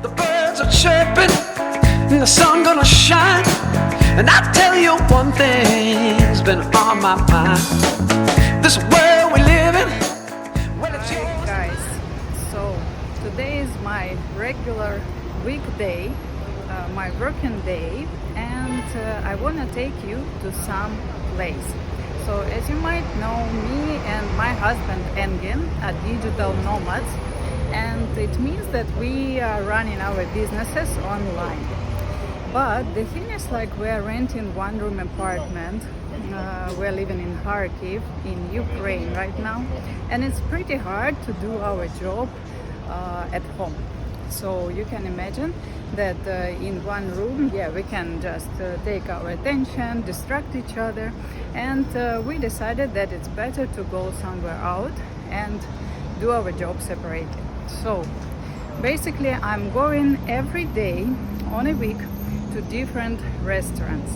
The birds are chirping, and the sun gonna shine. And I tell you one thing's been on my mind. This world we live in, well it's yours. Hi guys, so today is my regular weekday, my working day, and I want to take you to some place. So as you might know, me and my husband Engin are digital nomads, and it means that we are running our businesses online. But the thing is, like, we're renting one-room apartment. We're living in Kharkiv in Ukraine right now, and it's pretty hard to do our job at home. So you can imagine that in one room, we can just take our attention, distract each other, and we decided that it's better to go somewhere out and do our job separately. So basically, I'm going every day on a week to different restaurants.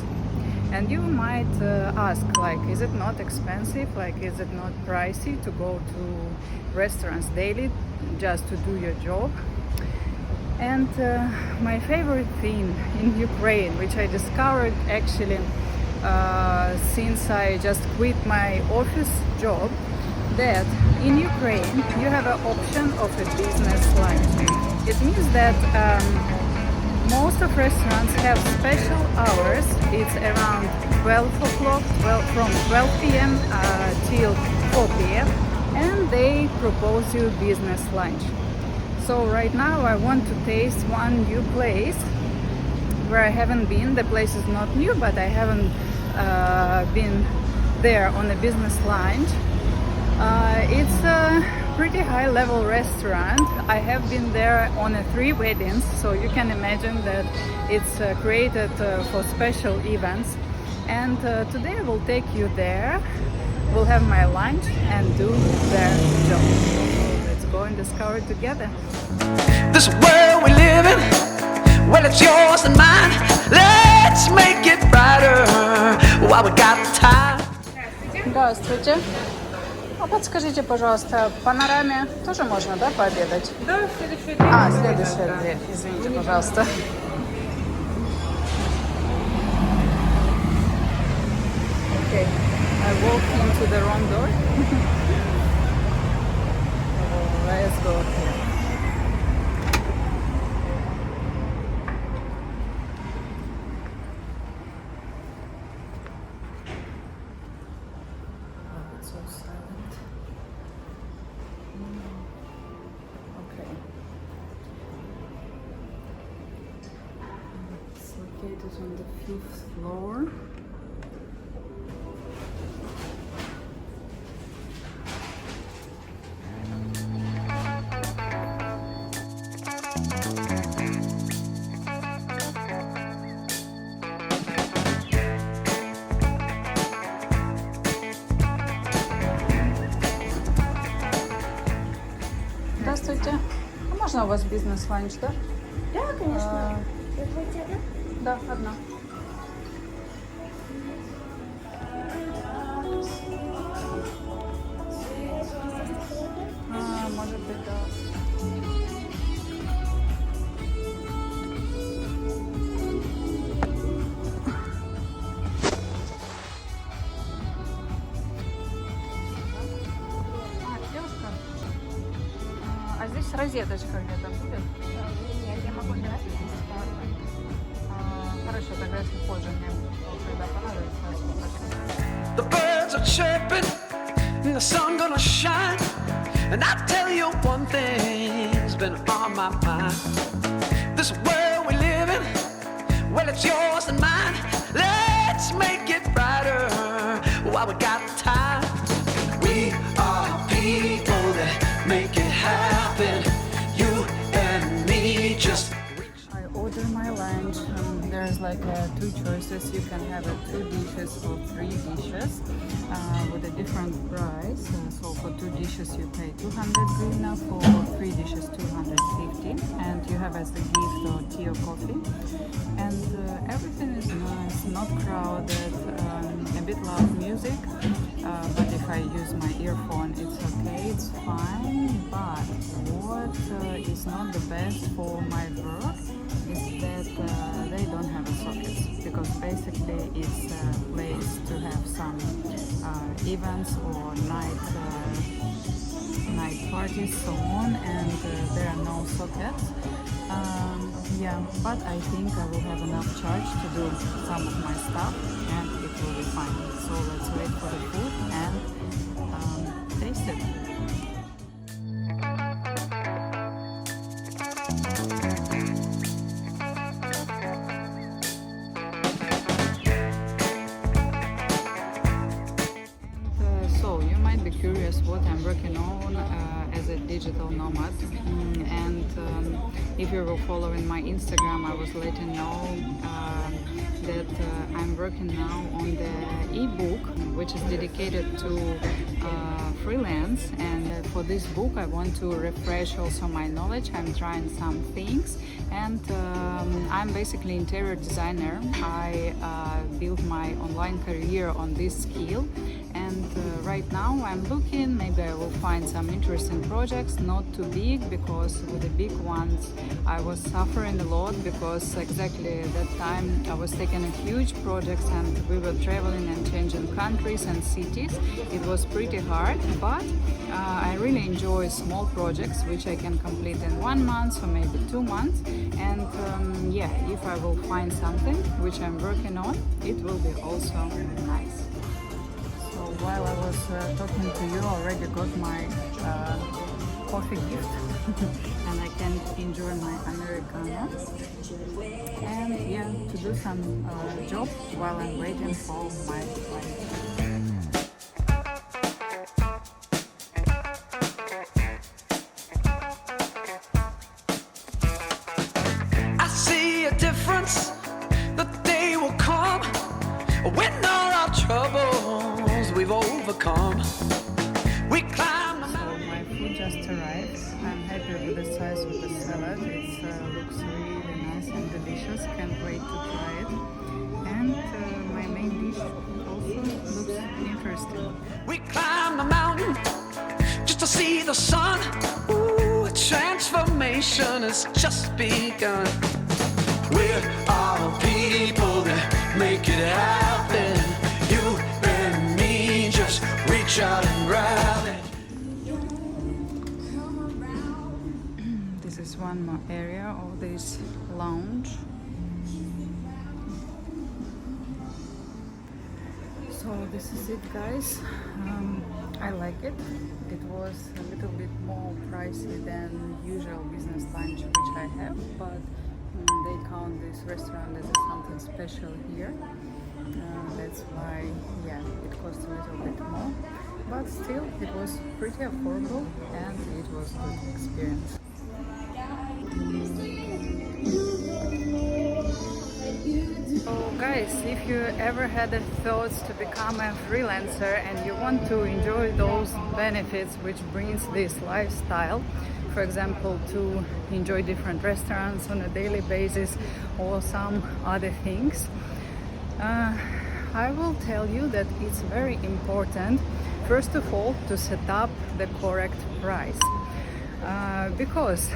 And you might ask, like, is it not expensive? Like, is it not pricey to go to restaurants daily just to do your job? And my favorite thing in Ukraine, which I discovered actually since I just quit my office job, that in Ukraine you have an option of a business lunch. It means that most of restaurants have special hours. It's around 12 o'clock, from 12 p.m. till 4 p.m. and they propose you business lunch. So right now I want to taste one new place where I haven't been. The place is not new, but I haven't been there on a business lunch. It's a pretty high-level restaurant. I have been there on 3 weddings, so you can imagine that it's created for special events. And today I will take you there. We'll have my lunch and do their job. So let's go and discover it together. This world we live in, well it's yours and mine. Let's make it brighter while we got time. Здравствуйте. А подскажите, пожалуйста, в панораме тоже можно, да, пообедать? Да, следующая дверь. Следующая дверь. Извините, пожалуйста. Okay, I walked into the wrong door. Let's go here. Oh, it's so silent. Okay. It's located on the 5th floor. Здравствуйте. А можно у вас бизнес-ланч, да? Да, конечно. Вы хотите одна? Да, одна. Может быть, да. Девушка, а здесь розеточка где-то будет? Нет, я могу не раз Хорошо, тогда если позже мне когда понадобится, я спрошу. The birds are chirping, and the sun gonna shine. And I tell you one thing's been on my mind. This world we live in, well it's yours and mine. Let's make it brighter while we got time. We are people that make it happen. You and me just. I order my lunch, and there's like two choices. You can have 2 dishes or 3 dishes with a different price. So for 2 dishes you pay 200 hryvnia, for 3 dishes 250, and you have as a gift or tea or coffee. And everything is nice, not crowded, a bit loud music, but if I use my earphone it's okay, it's fine. But what is not the best for my work is that they don't have a sockets, because basically it's a place to have some events or night parties, so on, and there are no sockets. Yeah, but I think I will have enough charge to do some of my stuff and it will be fine. So let's wait for the food and taste it. Curious what I'm working on as a digital nomad, and if you were following my Instagram, I was letting know that I'm working now on the ebook which is dedicated to freelance, and for this book I want to refresh also my knowledge. I'm trying some things, and I'm basically interior designer. I built my online career on this skill, and right now I'm looking, maybe I will find some interesting projects, not too big, because with the big ones I was suffering a lot, because exactly at that time I was taking a huge projects and we were traveling and changing countries and cities. It was pretty hard, but I really enjoy small projects which I can complete in 1 month or maybe 2 months, and yeah, if I will find something which I'm working on, it will be also nice. While I was talking to you, I already got my coffee gift and I can enjoy my Americano, and yeah, to do some job while I'm waiting for my flight. I see a difference, the day will come when all our troubles we've overcome. We climb the mountain. So my food just arrived. I'm happy with the size of the salad. It looks really nice and delicious. Can't wait to try it. And my main dish also looks interesting. We climb the mountain just to see the sun. Ooh, transformation has just begun. We're all people that make it happen. You and me just reach out and grab it. This is one more area of this lounge. So this is it, guys. I like it. It was a little bit more pricey than usual business lunch which I have, but they count this restaurant as something special here. That's why, yeah, it cost a little bit more, but still it was pretty affordable and it was a good experience. So guys, if you ever had the thoughts to become a freelancer and you want to enjoy those benefits which brings this lifestyle, for example, to enjoy different restaurants on a daily basis or some other things, I will tell you that it's very important, first of all, to set up the correct price. Because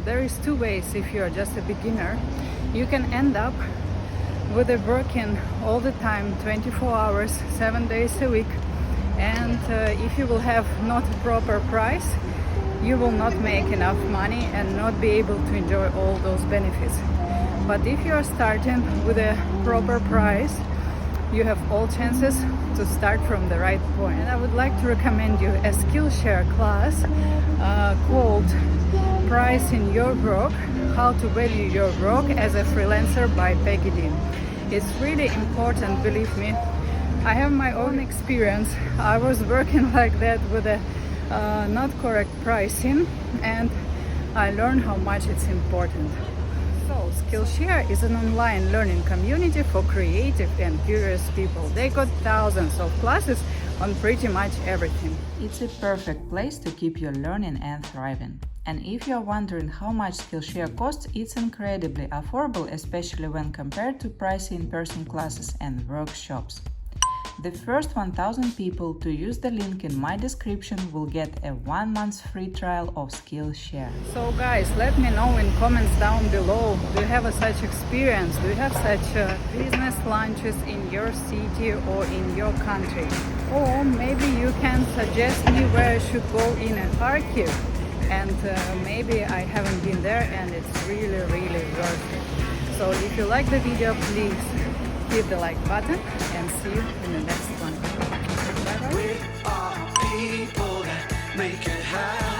there is 2 ways. If you are just a beginner, you can end up with a working all the time, 24 hours, 7 days a week, and if you will have not a proper price, you will not make enough money and not be able to enjoy all those benefits. But if you are starting with a proper price, you have all chances to start from the right point. And I would like to recommend you a Skillshare class called Pricing Your Work, How to Value Your Work as a Freelancer by Peggy Dean. It's really important, believe me. I have my own experience. I was working like that with a not correct pricing, and I learned how much it's important. So So, Skillshare is an online learning community for creative and curious people. They got thousands of classes on pretty much everything. It's a perfect place to keep your learning and thriving. And if you're wondering how much Skillshare costs, it's incredibly affordable, especially when compared to pricey in-person classes and workshops. The first 1,000 people to use the link in my description will get a 1 month free trial of Skillshare. So guys, let me know in comments down below, do you have such experience? Do you have such business lunches in your city or in your country? Or maybe you can suggest me where I should go in Kharkiv, and maybe I haven't been there and it's really worth it. So if you like the video, please hit the like button and see you in the next one. Bye bye. We are people that make it happen.